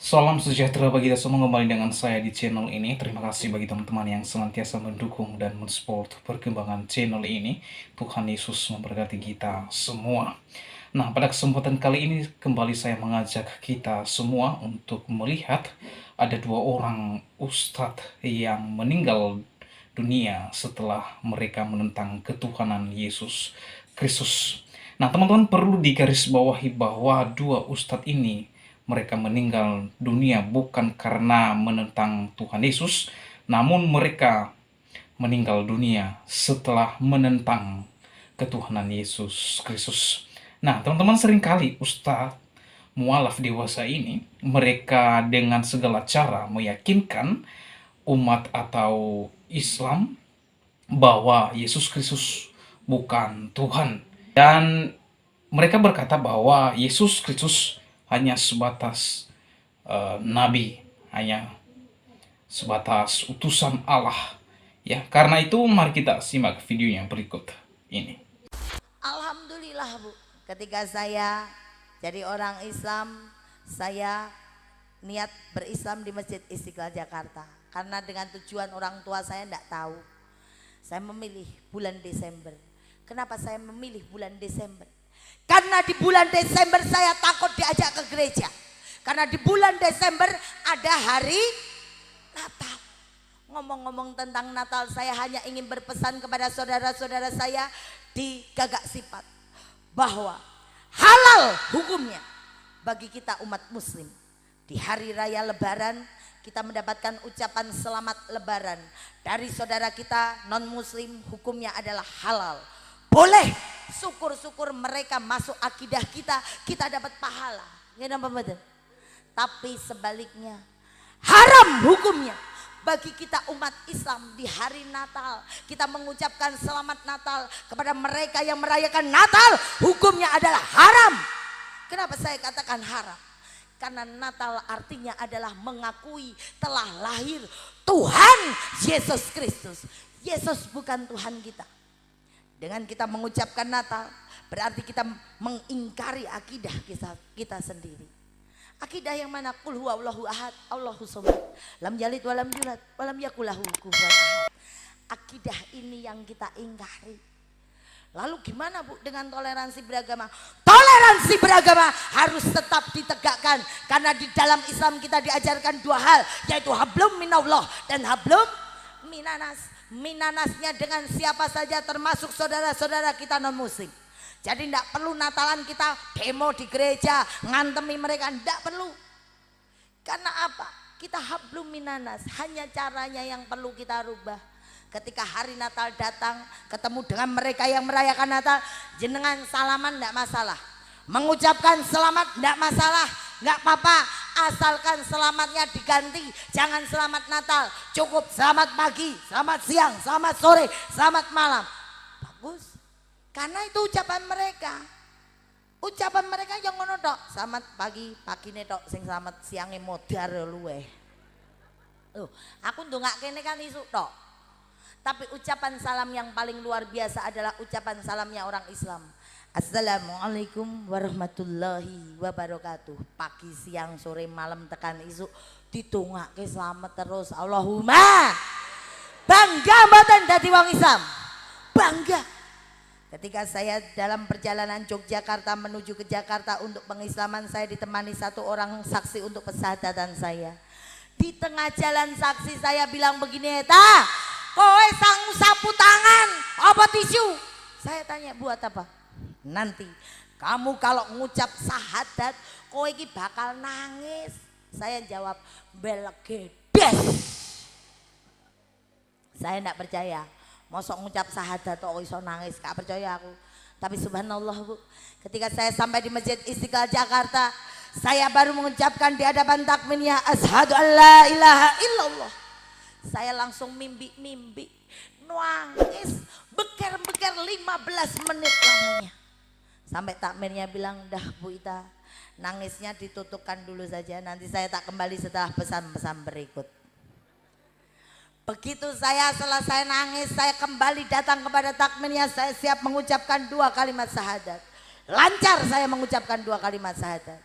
Salam sejahtera bagi kita semua, kembali dengan saya di channel ini. Terima kasih bagi teman-teman yang senantiasa mendukung dan mensupport perkembangan channel ini. Tuhan Yesus memberkati kita semua. Nah, pada kesempatan kali ini kembali saya mengajak kita semua untuk melihat ada dua orang ustadz yang meninggal dunia setelah mereka menentang ketuhanan Yesus Kristus. Nah, teman-teman perlu digarisbawahi bahwa dua ustadz ini mereka meninggal dunia bukan karena menentang Tuhan Yesus, namun mereka meninggal dunia setelah menentang ketuhanan Yesus Kristus. Nah, teman-teman, seringkali ustadz mualaf dewasa ini mereka dengan segala cara meyakinkan umat atau Islam bahwa Yesus Kristus bukan Tuhan, dan mereka berkata bahwa Yesus Kristus hanya sebatas nabi, hanya sebatas utusan Allah. Ya, karena itu mari kita simak videonya berikut ini. Alhamdulillah Bu, ketika saya jadi orang Islam, saya niat berislam di Masjid Istiqlal Jakarta. Karena dengan tujuan orang tua saya tidak tahu, saya memilih bulan Desember. Kenapa saya memilih bulan Desember? Karena di bulan Desember saya takut diajak ke gereja. Karena di bulan Desember ada hari Natal. Ngomong-ngomong tentang Natal, saya hanya ingin berpesan kepada saudara-saudara saya di Gagak Sifat bahwa halal hukumnya bagi kita umat muslim. Di hari raya Lebaran kita mendapatkan ucapan selamat Lebaran dari saudara kita non muslim, hukumnya adalah halal. Boleh, syukur-syukur mereka masuk akidah kita dapat pahala. Tapi sebaliknya haram hukumnya bagi kita umat Islam di hari Natal kita mengucapkan selamat Natal kepada mereka yang merayakan Natal, hukumnya adalah haram. Kenapa saya katakan haram? Karena Natal artinya adalah mengakui telah lahir Tuhan Yesus Kristus. Yesus bukan Tuhan kita. Dengan kita mengucapkan Natal berarti kita mengingkari akidah kita sendiri. Akidah yang mana? Qul huwallahu ahad, Allahu samad, lam yalid walam yulad walam yakul lahu kufuwan ahad. Akidah ini yang kita ingkari. Lalu gimana Bu dengan toleransi beragama? Toleransi beragama harus tetap ditegakkan karena di dalam Islam kita diajarkan dua hal, yaitu hablum minallah dan hablum minanas. Minanasnya dengan siapa saja termasuk saudara-saudara kita non muslim. Jadi tidak perlu Natalan kita demo di gereja, ngantemi mereka, tidak perlu. Karena apa? Kita hablum minanas, hanya caranya yang perlu kita rubah. Ketika hari Natal datang, ketemu dengan mereka yang merayakan Natal, jenengan salaman tidak masalah. Mengucapkan selamat tidak masalah, nggak apa-apa, asalkan selamatnya diganti. Jangan selamat Natal, cukup selamat pagi, selamat siang, selamat sore, selamat malam. Bagus. Karena itu ucapan mereka. Ucapan mereka yang ngono tok. Selamat pagi, pagine tok, sing selamat siange modar luweh. Aku ndongak kene kan isuk tok. Tapi ucapan salam yang paling luar biasa adalah ucapan salamnya orang Islam. Assalamualaikum warahmatullahi wabarakatuh. Pagi, siang, sore, malam tekan isuk ditungake selamat terus. Allahumma. Bangga mboten dadi wong Islam? Bangga. Ketika saya dalam perjalanan Yogyakarta menuju ke Jakarta untuk pengislaman, saya ditemani satu orang saksi untuk pesahadatan saya. Di tengah jalan saksi saya bilang begini, "Ta, kowe sang sapu tangan apa tisu?" Saya tanya, "Buat apa?" "Nanti kamu kalau ngucap syahadat kowe iki bakal nangis." Saya jawab, "Belegedes." Saya tidak percaya. Mosok ngucap syahadat kok iso nangis, gak percaya aku. Tapi subhanallah Bu, ketika saya sampai di Masjid Istiqlal Jakarta, saya baru mengucapkan di hadapan takminnya asyhadu alla ilaha illallah. Saya langsung mimpi, nangis, beker-beker 15 menit lamanya. Sampai takmirnya bilang, "Dah Bu Ita, nangisnya ditutupkan dulu saja, nanti saya tak kembali setelah pesan-pesan berikut." Begitu saya selesai nangis, saya kembali datang kepada takmirnya, saya siap mengucapkan 2 kalimat syahadat. Lancar saya mengucapkan 2 kalimat syahadat.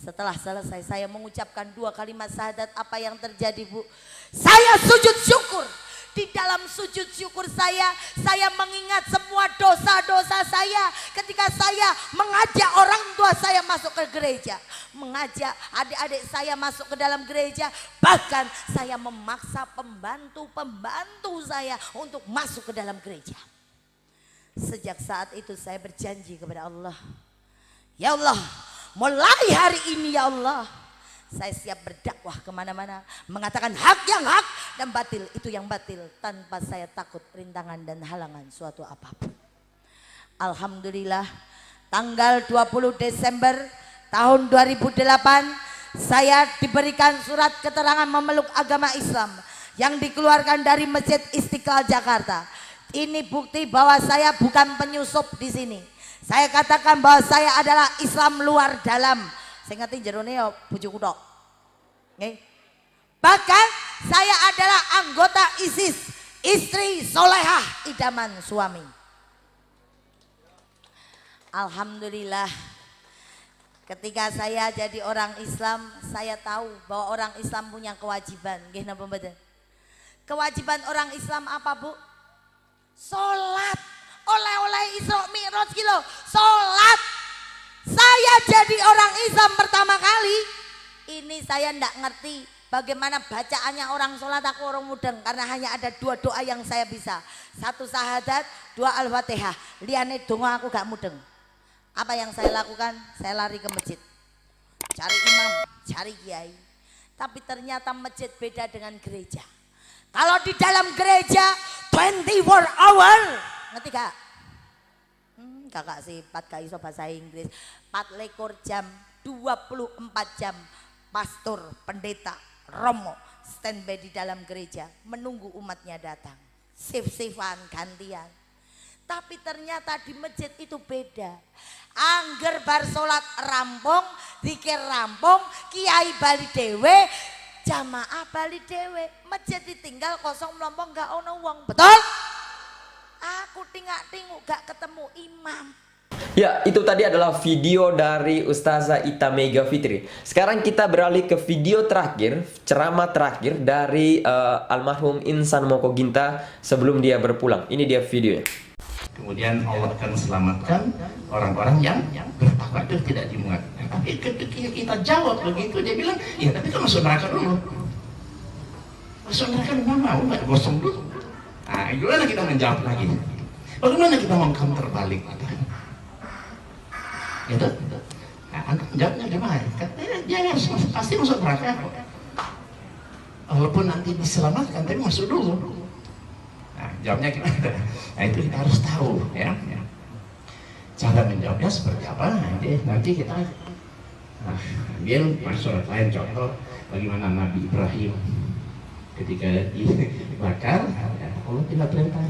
Setelah selesai saya mengucapkan 2 kalimat syahadat, apa yang terjadi, Bu? Saya sujud syukur. Di dalam sujud syukur saya mengingat semua dosa-dosa saya ketika saya mengajak orang tua saya masuk ke gereja, mengajak adik-adik saya masuk ke dalam gereja, bahkan saya memaksa pembantu saya untuk masuk ke dalam gereja. Sejak saat itu saya berjanji kepada Allah, ya Allah, mulai hari ini ya Allah, saya siap berdakwah kemana-mana, mengatakan hak yang hak dan batil itu yang batil, tanpa saya takut rintangan dan halangan suatu apapun. Alhamdulillah, tanggal 20 Desember tahun 2008 saya diberikan surat keterangan memeluk agama Islam yang dikeluarkan dari Masjid Istiqlal Jakarta. Ini bukti bahwa saya bukan penyusup di sini. Saya katakan bahwa saya adalah Islam luar dalam. Saya ngerti jerone ya bojoku tok. Nggih. Bahkan saya adalah anggota ISIS, istri solehah idaman suami. Alhamdulillah, ketika saya jadi orang Islam, saya tahu bahwa orang Islam punya kewajiban. Nggih napa mboten? Kewajiban orang Islam apa, Bu? Salat. Oleh-oleh Isra Mi'raj ki lho, salat. Saya jadi orang Islam pertama kali, ini saya ndak ngerti bagaimana bacaannya orang sholat, aku orang mudeng karena hanya ada 2 doa yang saya bisa. 1 syahadat, 2 al-fatihah. Liane donga aku gak mudeng. Apa yang saya lakukan? Saya lari ke masjid, cari imam, cari kiai. Tapi ternyata masjid beda dengan gereja. Kalau di dalam gereja 24 hour, ngerti gak? Kakak sifat gak iso bahasa Inggris. 24 jam, 24 jam pastor, pendeta, romo standby di dalam gereja menunggu umatnya datang, sif-sifan gantian. Tapi ternyata di masjid itu beda. Angger bar salat rampung, zikir rampung, kiai bali dhewe, jamaah bali dhewe, masjid ditinggal kosong melompong gak ono wong. Betul? Aku tingak-tinguk gak ketemu imam. Ya, itu tadi adalah video dari Ustazah Ita Mega Fitri. Sekarang kita beralih ke video terakhir, ceramah terakhir dari almarhum Insan Moko Ginta sebelum dia berpulang. Ini dia videonya. Kemudian Allah akan selamatkan orang-orang yang bertakwa itu tidak dimuat. Tapi ketika kita jawab begitu, dia bilang, ya tapi kan masuk neraka dulu. Masuk neraka dulu mau nggak gosong dulu. Nah, gimana kita menjawab lagi? Bagaimana kita mau counter balik? Gitu. Nah, antum jawabnya gimana? Katanya dia pasti masuk neraka. Walaupun nanti diselamatkan, tapi masuk dulu. Nah, jawabnya gimana? Nah, itu kita harus tahu, ya. Cara menjawabnya seperti apa? Nanti kita ambil surat lain, contoh bagaimana Nabi Ibrahim ketika dibakar, Allah tidak perintah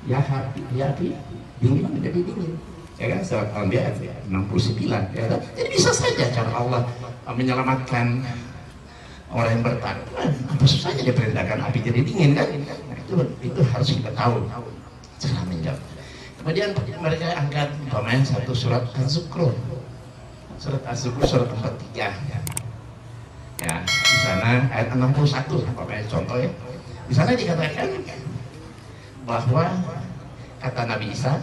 ya api dingin menjadi dingin, ya kan? Surat Al-Anbiya 69, ya kan? Jadi bisa saja cara Allah menyelamatkan orang yang bertakwa. Apa susahnya dia perintahkan api jadi dingin, kan? Nah, itu harus kita tahu cara menjawab. Kemudian mereka angkat umpamanya satu surat Az-Zukhruf, surat Az-Zukhruf surat 43, ya di sana ayat 61 umpamanya contoh, ya. Di sana dikatakan bahwa kata Nabi Isa,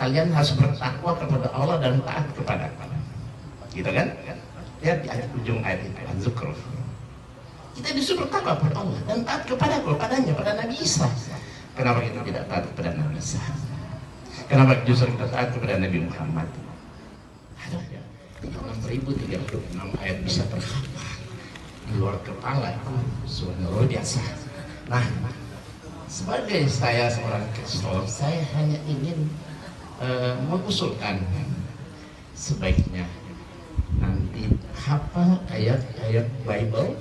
kalian harus bertakwa kepada Allah dan taat kepada Allah, gitu kan? Lihat di ujung ayat itu Az-Zukhruf, kita disuruh bertakwa kepada Allah dan taat kepadanya, pada Nabi Isa. Kenapa kita tidak taat kepada Nabi Isa? Kenapa justru kita taat kepada Nabi Muhammad? Ada 6.036 ayat bisa terhafal di luar kepala, itu sudah luar biasa. Nah, sebagai saya seorang Kristen, saya hanya ingin mengusulkan sebaiknya nanti hafal ayat-ayat Bible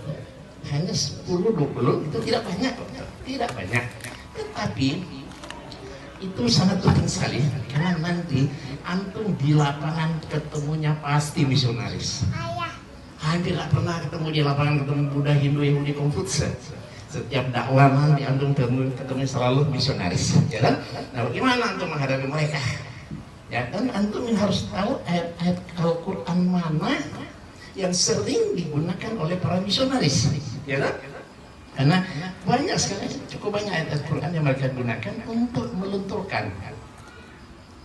hanya 10-20, itu tidak banyak, tetapi itu sangat penting sekali karena nanti antum di lapangan ketemunya pasti misionaris. Hampir tidak pernah ketemu di lapangan ketemu Buddha, Hindu, Yahudi, Konfutse. Setiap dakwah nanti antum ketemu selalu misionaris, ya kan? Nah, bagaimana antum menghadapi mereka? Ya kan, antum harus tahu ayat-ayat Al-Quran mana yang sering digunakan oleh para misionaris, ya kan? Karena banyak sekali, cukup banyak ayat Al-Quran yang mereka gunakan untuk melunturkan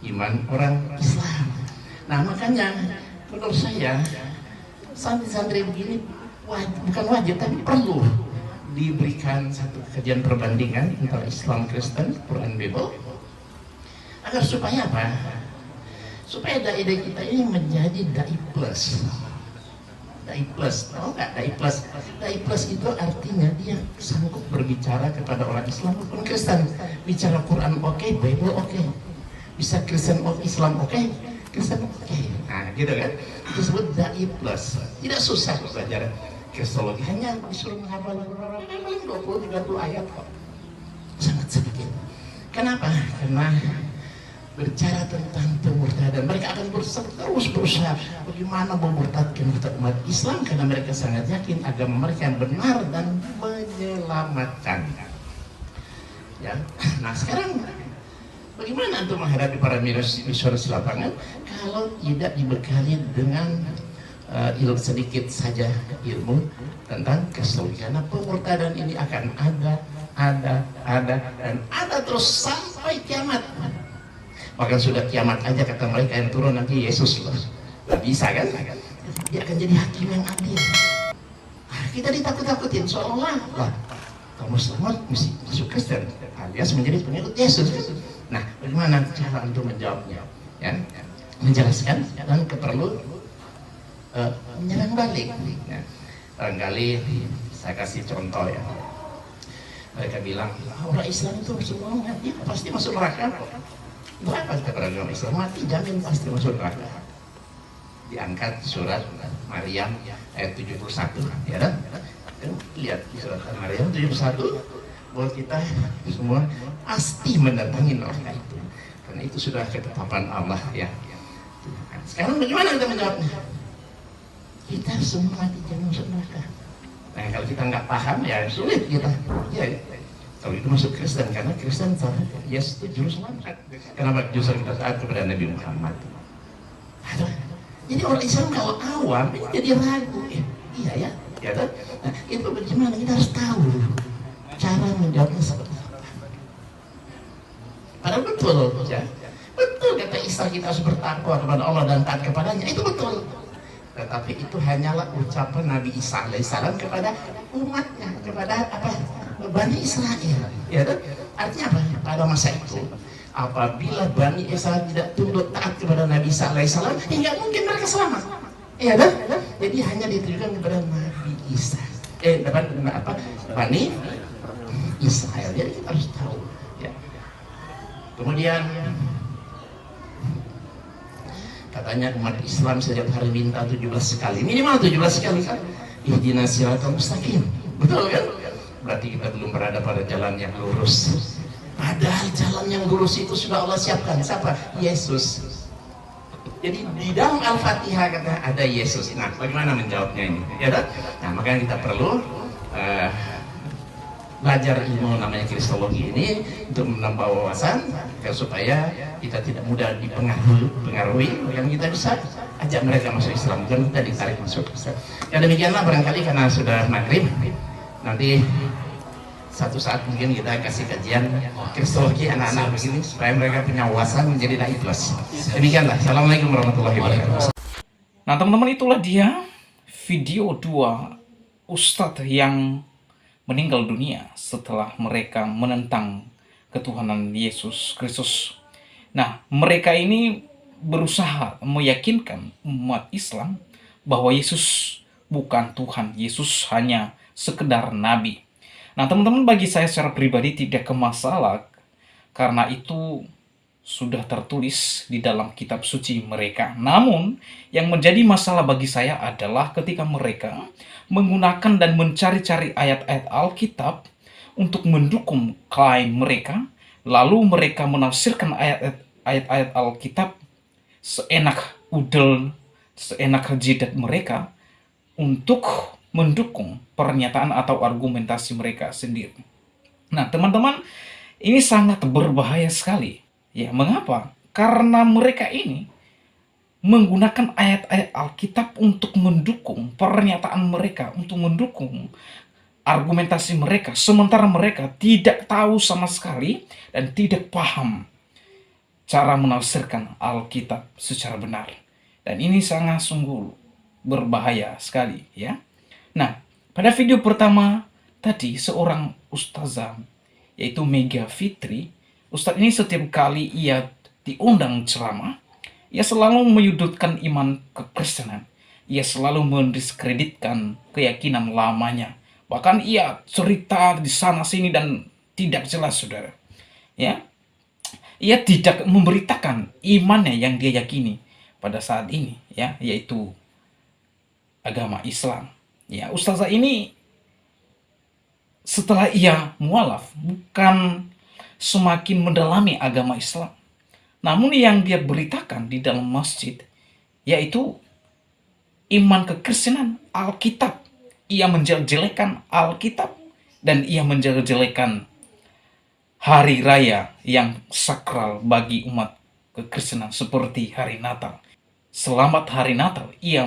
iman orang Islam. Nah makanya menurut saya santri-santri begini bukan wajib tapi perlu diberikan satu kajian perbandingan antara Islam Kristen, Quran Bible, agar supaya apa? Supaya dai kita ini menjadi dai plus. Dai plus, tahu nggak dai plus? Dai plus itu artinya dia sanggup berbicara kepada orang Islam maupun Kristen. Bicara Quran oke, Bible oke. Bisa Kristen Islam oke, Kristen oke. Nah gitu kan? Itu disebut dai plus. Tidak susah belajar Kristologi, hanya disuruh menghafal paling 20-30 ayat kok. Sangat sedikit. Kenapa? Karena berbicara tentang pemurtadan, mereka akan terus berusaha bagaimana memurtadkan umat Islam karena mereka sangat yakin agama mereka yang benar dan menyelamatkan. Ya, nah sekarang bagaimana untuk menghadapi para misionaris lapangan kalau tidak dibekali dengan ilmu sedikit saja ilmu tentang Kristologi? Karena pemurtadan ini akan ada dan ada terus sampai kiamat. Bahkan sudah kiamat aja kata mereka yang turun nanti Yesus loh. Gak bisa kan? Dia akan jadi hakim yang adil. Kita ditakut-takutin seolah-olah kamu selamat mesti masuk Kristen alias menjadi pengikut Yesus. Nah, bagaimana cara untuk menjawabnya? Ya, menjelaskan dan perlu menyerang balik. Ya, barangkali saya kasih contoh ya. Mereka bilang orang Islam itu semua dia pasti masuk neraka kok. Berapa kepada agama Islam mati jamin pasti masuk neraka. Diangkat surat Maryam ayat 71 ya kan? Lihat surat Maryam 71 bahwa kita semua pasti mendatangi neraka itu karena itu sudah ketetapan Allah ya. Sekarang bagaimana kita menjawabnya? Kita semua mati jamin masuk neraka. Nah kalau kita nggak paham ya sulit kita ya. Kalau itu masuk Kristen, karena Kristen Yesus itu juru selamat. Kenapa justru kita taat kepada Nabi Muhammad? Jadi orang Islam kalau awam ini jadi ragu. Iya ya kan? Nah, itu bagaimana kita harus tahu cara menjawabnya seperti apa. Padahal betul ya, betul kata Isa kita harus bertakwa kepada Allah dan taat kepadanya, itu betul. Tetapi itu hanyalah ucapan Nabi Isa alaihissalam kepada umatnya, kepada apa? Bani Israel, ya kan? Artinya apa? Pada masa itu, apabila Bani Israel tidak tunduk taat kepada Nabi Isa alaihissalam, hingga mungkin mereka selamat, ya kan? Jadi hanya ditujukan kepada Nabi Isa, apa? Bani Israel. Jadi kita harus tahu. Ya. Kemudian katanya umat Islam setiap hari minta 17 kali, minimal 17 kali kan? Ihdinas siratal mustaqim, betul kan? Berarti kita belum berada pada jalan yang lurus. Padahal jalan yang lurus itu sudah Allah siapkan. Siapa? Yesus. Jadi di dalam Al-Fatihah kata ada Yesus. Nah, bagaimana menjawabnya ini? Ya kan? Nah, makanya kita perlu belajar ilmu namanya Kristologi ini untuk menambah wawasan supaya kita tidak mudah dipengaruhi dan kita bisa ajak mereka masuk Islam, bukan kita ditarik masuk Islam. Ya demikianlah barangkali karena sudah maghrib. Nanti satu saat mungkin kita kasih kajian Kristologi anak-anak begini supaya mereka punya wawasan menjadi dai plus. Demikianlah. Assalamualaikum warahmatullahi wabarakatuh. Nah teman-teman, itulah dia video 2 ustadz yang meninggal dunia setelah mereka menentang ketuhanan Yesus Kristus. Nah, mereka ini berusaha meyakinkan umat Islam bahwa Yesus bukan Tuhan, Yesus hanya sekedar nabi. Nah, teman-teman, bagi saya secara pribadi tidak kemasalah karena itu sudah tertulis di dalam kitab suci mereka. Namun, yang menjadi masalah bagi saya adalah ketika mereka menggunakan dan mencari-cari ayat-ayat Alkitab untuk mendukung klaim mereka, lalu mereka menafsirkan ayat-ayat Alkitab seenak udel, seenak jidat mereka untuk mendukung pernyataan atau argumentasi mereka sendiri. Nah, teman-teman, ini sangat berbahaya sekali. Ya, mengapa? Karena mereka ini menggunakan ayat-ayat Alkitab untuk mendukung pernyataan mereka, untuk mendukung argumentasi mereka, sementara mereka tidak tahu sama sekali dan tidak paham cara menafsirkan Alkitab secara benar. Dan ini sangat sungguh berbahaya sekali ya. Nah, pada video pertama tadi seorang ustazah yaitu Mega Fitri, ustadz ini setiap kali ia diundang ceramah, ia selalu menyudutkan iman kekristenan. Ia selalu mendiskreditkan keyakinan lamanya. Bahkan ia cerita di sana sini dan tidak jelas, saudara. Ya, ia tidak memberitakan imannya yang dia yakini pada saat ini, ya, yaitu agama Islam. Ya, ustazah ini setelah ia mualaf bukan semakin mendalami agama Islam, namun yang dia beritakan di dalam masjid yaitu iman kekristenan, Alkitab. Ia menjelek-jelekan Alkitab dan ia menjelek-jelekan hari raya yang sakral bagi umat kekristenan seperti hari Natal. Selamat hari Natal, ia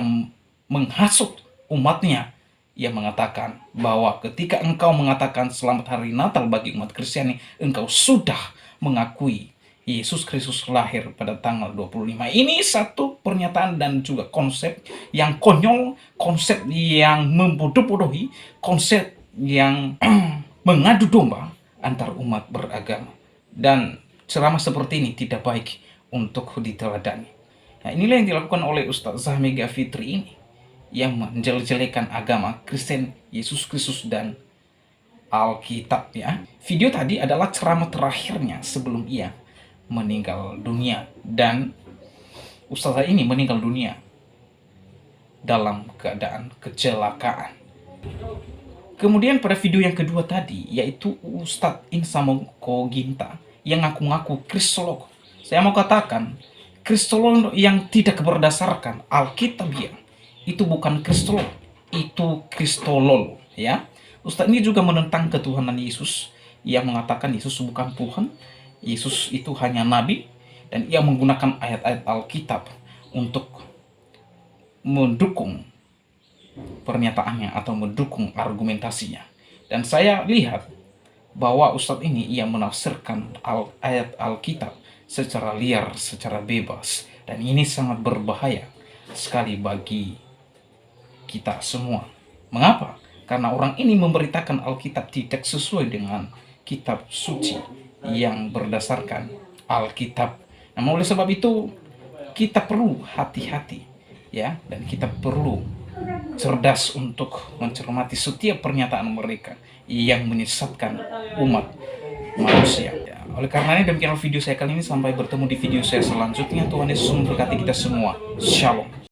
menghasut umatnya. Ia mengatakan bahwa ketika engkau mengatakan selamat hari Natal bagi umat Kristiani, engkau sudah mengakui Yesus Kristus lahir pada tanggal 25. Ini satu pernyataan dan juga konsep yang konyol, konsep yang membodoh-bodohi, konsep yang mengadu domba antar umat beragama. Dan ceramah seperti ini tidak baik untuk diteladani. Nah, inilah yang dilakukan oleh Ustazah Mega Fitri ini, yang menjelek-jelekan agama Kristen, Yesus Kristus, dan Alkitab ya. Video tadi adalah ceramah terakhirnya sebelum ia meninggal dunia, dan ustazah ini meninggal dunia dalam keadaan kecelakaan. Kemudian pada video yang kedua tadi, yaitu Ustadz Insan Mokoginta yang ngaku-ngaku kristolog. Saya mau katakan, kristolog yang tidak berdasarkan Alkitab ya, itu bukan kristolog, itu kristolol ya. Ustadz ini juga menentang ketuhanan Yesus. Ia mengatakan Yesus bukan Tuhan, Yesus itu hanya nabi, dan ia menggunakan ayat-ayat Alkitab untuk mendukung pernyataannya atau mendukung argumentasinya. Dan saya lihat bahwa Ustadz ini ia menafsirkan ayat Alkitab secara liar, secara bebas, dan ini sangat berbahaya sekali bagi kita semua. Mengapa? Karena orang ini memberitakan Alkitab tidak sesuai dengan kitab suci yang berdasarkan Alkitab. Nah, oleh sebab itu kita perlu hati-hati ya, dan kita perlu cerdas untuk mencermati setiap pernyataan mereka yang menyesatkan umat manusia. Ya, oleh karenanya demikian video saya kali ini, sampai bertemu di video saya selanjutnya. Tuhan Yesus memberkati kita semua. Shalom.